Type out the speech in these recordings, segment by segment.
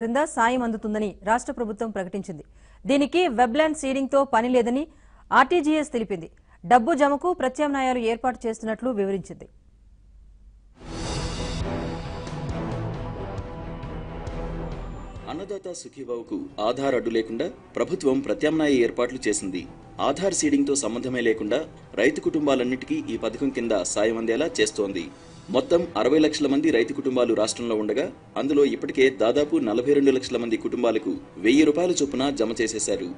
క్రింద సాయం అందుతుందని రాష్ట్ర ప్రభుత్వం ప్రకటించింది. దీనికి వెబ్లాండ్ సీడింగ్ తో పని లేదని ఆర్టీజీఎస్ తెలిపింది. డబ్బు జమకు ప్రత్యామ్నాయాలు ఏర్పాటు చేస్తున్నట్లు వివరించింది. అన్నదాత సుఖీభావుకు ఆధార్ అడ్డు లేకుండా ప్రభుత్వం ప్రత్యామ్నాయ ఏర్పాట్లు చేసింది. ఆధార్ సీడింగ్ తో సంబంధమే లేకుండా రైతు కుటుంబాలన్నిటికీ ఈ పథకం కింద సాయం అందేలా చేస్తోంది. మొత్తం 60 లక్షల మంది రైతు కుటుంబాలు రాష్ట్రంలో ఉండగా అందులో ఇప్పటికే దాదాపు 42 లక్షల మంది కుటుంబాలకు 1000 రూపాయల చొప్పున జమ చేసేశారు.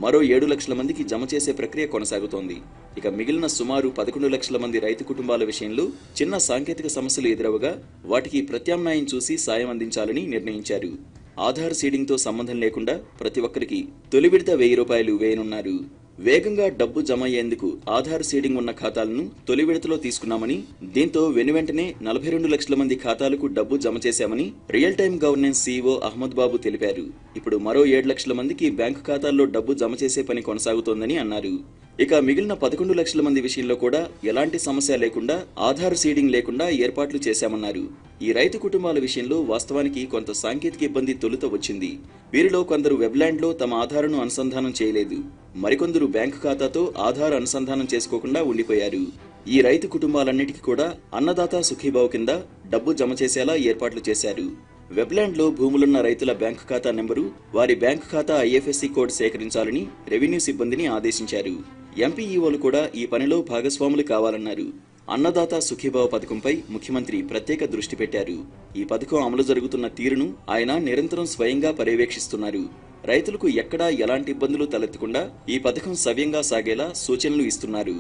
మరో 7 లక్షల మందికి జమ చేసే ప్రక్రియ కొనసాగుతోంది. ఇక మిగిలిన సుమారు 11 లక్షల మంది రైతు కుటుంబాల విషయంలో చిన్న సాంకేతిక సమస్యలు ఎదురవగా వాటికి ప్రత్యామ్నాయం చూసి సాయం అందించాలని నిర్ణయించారు. ఆధార్ సీడింగ్ తో సంబంధం లేకుండా ప్రతి ఒక్కరికి తొలి విడత 1000 రూపాయలు వేయనున్నారు. వేగంగా డబ్బు జమ అయ్యేందుకు ఆధార్ సీడింగ్ ఉన్న ఖాతాలను తొలి విడతలో తీసుకున్నామని, దీంతో వెనువెంటనే 42 లక్షల మంది ఖాతాలకు డబ్బు జమ చేశామని real time governance CEO Ahmed Babu తెలిపారు. ఇప్పుడు మరో 7 లక్షల మందికి బ్యాంకు ఖాతాల్లో డబ్బు జమ చేసే పని కొనసాగుతోందని అన్నారు. ఇక మిగిలిన 11 లక్షల మంది విషయంలో కూడా ఎలాంటి సమస్య లేకుండా ఆధార్ సీడింగ్ లేకుండా ఏర్పాట్లు చేశామన్నారు. ఈ రైతు కుటుంబాల విషయంలో వాస్తవానికి కొంత సాంకేతిక ఇబ్బంది తొలుత వచ్చింది. వీరిలో కొందరు వెబ్లాండ్ లో తమ ఆధార్ను అనుసంధానం చేయలేదు. మరికొందరు బ్యాంకు ఖాతాతో ఆధార్ అనుసంధానం చేసుకోకుండా ఉండిపోయారు. ఈ రైతు కుటుంబాలన్నిటికీ కూడా అన్నదాత సుఖీభావ్ కింద డబ్బు జమ చేసేలా ఏర్పాట్లు చేశారు. వెబ్లాండ్ లో భూములున్న రైతుల బ్యాంకు ఖాతా నెంబరు, వారి బ్యాంకు ఖాతా ఐఎఫ్ఎస్సి కోడ్ సేకరించాలని రెవెన్యూ సిబ్బందిని ఆదేశించారు. ఎంపీఈఓలు కూడా ఈ పనిలో భాగస్వాములు కావాలన్నారు. అన్నదాత సుఖీభావ్ పథకంపై ముఖ్యమంత్రి ప్రత్యేక దృష్టి పెట్టారు. ఈ పథకం అమలు జరుగుతున్న తీరును ఆయన నిరంతరం స్వయంగా పర్యవేక్షిస్తున్నారు. రైతులకు ఎక్కడా ఎలాంటి ఇబ్బందులు తలెత్తకుండా ఈ పథకం సవ్యంగా సాగేలా సూచనలు ఇస్తున్నారు.